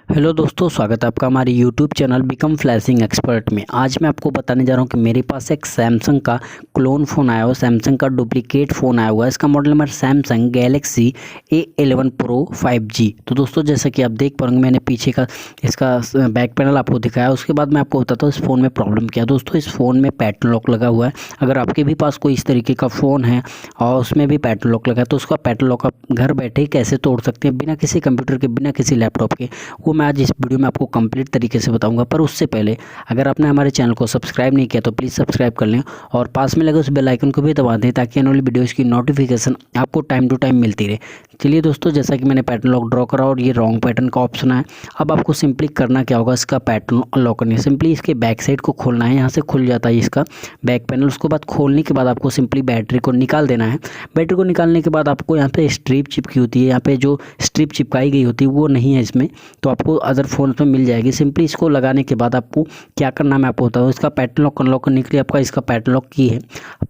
Hello दोस्तों, स्वागत है आपका हमारे YouTube channel become flashing expert में। आज मैं आपको बताने जा रहा हूं कि मेरे पास एक सैमसंग का क्लोन फ़ोन आया हुआ है, सैमसंग का डुप्लीकेट फ़ोन आया हुआ है। इसका model number Samsung Galaxy A11 pro 5G। तो दोस्तों, जैसा कि आप देख पाएंगे, मैंने पीछे का इसका बैक पैनल आपको दिखाया। उसके बाद मैं आपको बताता हूँ इस फ़ोन में प्रॉब्लम क्या है। दोस्तों, इस फ़ोन में पैटर्न लॉक लगा हुआ है। अगर आपके भी पास कोई इस तरीके का फ़ोन है और उसमें भी पैटर्न लॉक लगा है, तो उसका पैटर्न लॉक आप घर बैठे ही कैसे तोड़ सकते हैं, बिना किसी कंप्यूटर के, बिना किसी लैपटॉप के, वो मैं आज इस वीडियो में आपको कंप्लीट तरीके से बताऊंगा। पर उससे पहले अगर आपने हमारे चैनल को सब्सक्राइब नहीं किया तो प्लीज़ सब्सक्राइब कर लें और पास में लगे उस बेल आइकन को भी दबा दें, ताकि आने वाली वीडियोज़ की नोटिफिकेशन आपको टाइम टू टाइम मिलती रहे। चलिए दोस्तों, जैसा कि मैंने पैटर्न लॉक ड्रॉ करा और ये रॉन्ग पैटर्न का ऑप्शन है। अब आपको सिंपली करना क्या होगा, इसका पैटर्न अनलॉक करनी है। सिंपली इसके बैक साइड को खोलना है। यहाँ से खुल जाता है इसका बैक पैनल। उसके बाद खोलने के बाद आपको सिंपली बैटरी को निकाल देना है। बैटरी को निकालने के बाद आपको यहाँ पे स्ट्रिप चिपकी होती है, यहाँ पे जो स्ट्रिप चिपकाई गई होती है वो नहीं है इसमें, तो आपको अदर फ़ोन में मिल जाएगी। सिंपली इसको लगाने के बाद आपको क्या करना है मैं आपको बताऊँ। इसका पैटर्न लॉक अनलॉक करने के लिए आपका इसका पैटर्न लॉक की है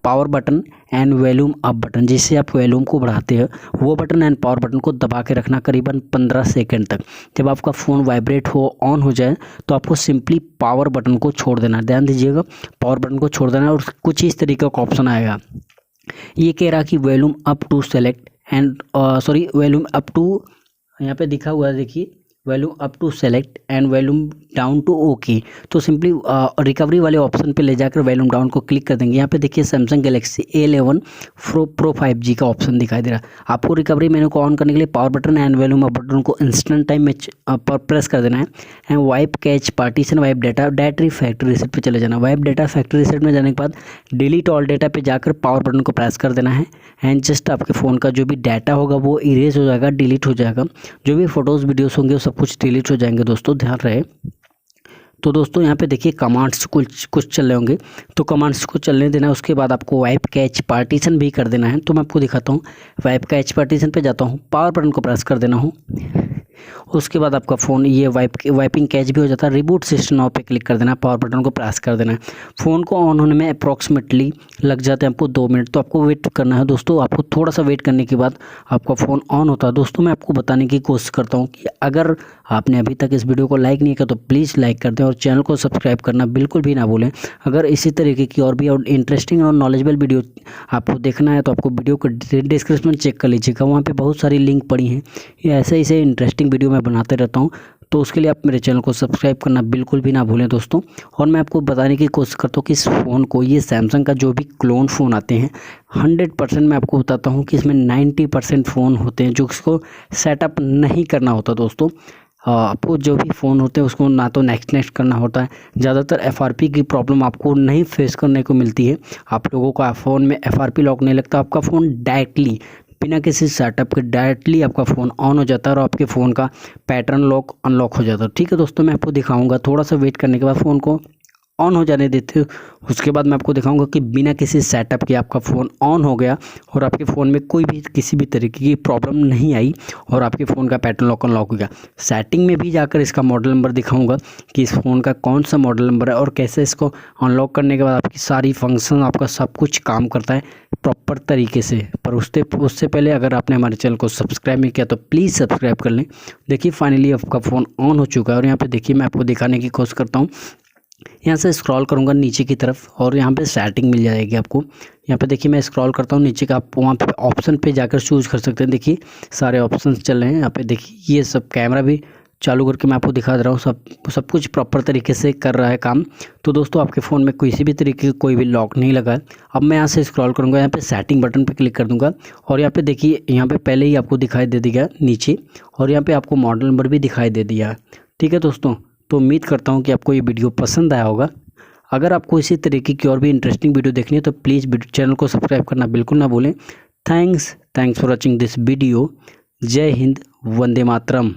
power button and volume up button, जिससे आप वॉल्यूम को बढ़ाते हैं, वो बटन एंड पावर बटन को दबा के रखना करीबन 15 सेकंड तक। जब आपका फ़ोन वाइब्रेट हो, ऑन हो जाए, तो आपको सिंपली पावर बटन को छोड़ देना। ध्यान दीजिएगा, पावर बटन को छोड़ देना और कुछ इस तरीके का ऑप्शन आएगा। ये कह रहा कि volume up to select and volume up to, यहाँ पे दिखा हुआ है, देखिए, volume up to select and volume down to okay. तो सिंपली रिकवरी वाले ऑप्शन पे ले जाकर वॉल्यूम डाउन को क्लिक कर देंगे। यहाँ पे देखिए Samsung Galaxy A11 pro 5G का ऑप्शन दिखाई दे रहा है। आपको रिकवरी मेनू को ऑन करने के लिए power button and volume up button को इंस्टेंट टाइम में पर प्रेस कर देना है। And wipe catch partition wipe data directory factory reset पे चले जाना। वाइप डाटा फैक्ट्री रीसेट में जाने के बाद डिलीट ऑल डाटा पे जाकर पावर बटन को प्रेस कर देना है। एंड जस्ट आपके फ़ोन का जो भी डाटा होगा वो इरेज हो जाएगा, डिलीट हो जाएगा। जो भी फोटोज़ वीडियोस होंगे वो सब कुछ डिलीट हो जाएंगे। दोस्तों ध्यान रहे। तो दोस्तों यहाँ पे देखिए कमांड्स कुछ चल रहे होंगे, तो कमांड्स को चलने देना है। उसके बाद आपको वाइप कैच पार्टीशन भी कर देना है। तो मैं आपको दिखाता हूँ। वाइप कैच पार्टीशन पे जाता हूँ, पावर बटन को प्रेस कर देना हूँ। उसके बाद आपका फ़ोन ये वाइपिंग कैच भी हो जाता है। रिबूट सिस्टम नाउ पे क्लिक कर देना है, पावर बटन को प्रेस कर देना है। फ़ोन को ऑन होने में अप्रॉक्सीमेटली लग जाते हैं आपको 2 मिनट, तो आपको वेट करना है। दोस्तों, आपको थोड़ा सा वेट करने के बाद आपका फ़ोन ऑन होता है। दोस्तों, मैं आपको बताने की कोशिश करता हूँ कि अगर आपने अभी तक इस वीडियो को लाइक नहीं किया तो प्लीज़ लाइक कर दें और चैनल को सब्सक्राइब करना बिल्कुल भी ना भूलें। अगर इसी तरीके की और भी इंटरेस्टिंग और नॉलेजेबल वीडियो आपको देखना है तो आपको वीडियो को डिस्क्रिप्शन चेक कर लीजिएगा, वहाँ पे बहुत सारी लिंक पड़ी हैं। ये ऐसे इंटरेस्टिंग वीडियो मैं बनाते रहता हूँ, तो उसके लिए आप मेरे चैनल को सब्सक्राइब करना बिल्कुल भी ना भूलें दोस्तों। और मैं आपको बताने की कोशिश करता हूँ कि इस फ़ोन को, ये सैमसंग का जो भी क्लोन फ़ोन आते हैं, 100% मैं आपको बताता हूँ कि इसमें 90% फ़ोन होते हैं जो इसको सेटअप नहीं करना होता। दोस्तों, आपको जो भी फ़ोन होते हैं उसको ना तो नेक्स्ट करना होता है। ज़्यादातर FRP की प्रॉब्लम आपको नहीं फेस करने को मिलती है। आप लोगों का फ़ोन में FRP लॉक नहीं लगता, आपका फ़ोन डायरेक्टली बिना किसी सेटअप के डायरेक्टली आपका फ़ोन ऑन हो जाता है और आपके फ़ोन का पैटर्न लॉक अनलॉक हो जाता है। ठीक है दोस्तों, मैं आपको दिखाऊंगा। थोड़ा सा वेट करने के बाद फ़ोन को ऑन हो जाने देते हो, उसके बाद मैं आपको दिखाऊंगा कि बिना किसी सेटअप के आपका फ़ोन ऑन हो गया और आपके फ़ोन में कोई भी किसी भी तरीके की प्रॉब्लम नहीं आई और आपके फ़ोन का पैटर्न लॉक अनलॉक हो गया। सेटिंग में भी जाकर इसका मॉडल नंबर दिखाऊंगा कि इस फ़ोन का कौन सा मॉडल नंबर है और कैसे इसको अनलॉक करने के बाद आपकी सारी फंक्शन, आपका सब कुछ काम करता है प्रॉपर तरीके से। पर उससे पहले अगर आपने हमारे चैनल को सब्सक्राइब नहीं किया तो प्लीज़ सब्सक्राइब कर लें। देखिए फाइनली आपका फ़ोन ऑन हो चुका है और यहाँ पे देखिए मैं आपको दिखाने की कोशिश करता हूँ। यहाँ से स्क्रॉल करूँगा नीचे की तरफ और यहाँ पे सेटिंग मिल जाएगी आपको। यहाँ पे देखिए मैं स्क्रॉल करता हूँ नीचे का, आप वहाँ पे ऑप्शन पे जाकर चूज़ कर सकते हैं। देखिए सारे ऑप्शंस चल रहे हैं। यहाँ पे देखिए ये सब कैमरा भी चालू करके मैं आपको दिखा दे रहा हूँ। सब कुछ प्रॉपर तरीके से कर रहा है काम। तो दोस्तों, आपके फ़ोन में किसी भी तरीके का कोई भी लॉक नहीं लगा है। अब मैं यहाँ से स्क्रॉल करूँगा, यहाँ पे सेटिंग बटन पे क्लिक कर दूँगा और यहाँ पे देखिए, यहाँ पे पहले ही आपको दिखाई दे दिया नीचे और यहाँ पे आपको मॉडल नंबर भी दिखाई दे दिया है। ठीक है दोस्तों, तो उम्मीद करता हूँ कि आपको ये वीडियो पसंद आया होगा। अगर आपको इसी तरीके की और भी इंटरेस्टिंग वीडियो देखनी है तो प्लीज़ चैनल को सब्सक्राइब करना बिल्कुल ना भूलें। Thanks for watching this video. जय हिंद, वंदे मातरम।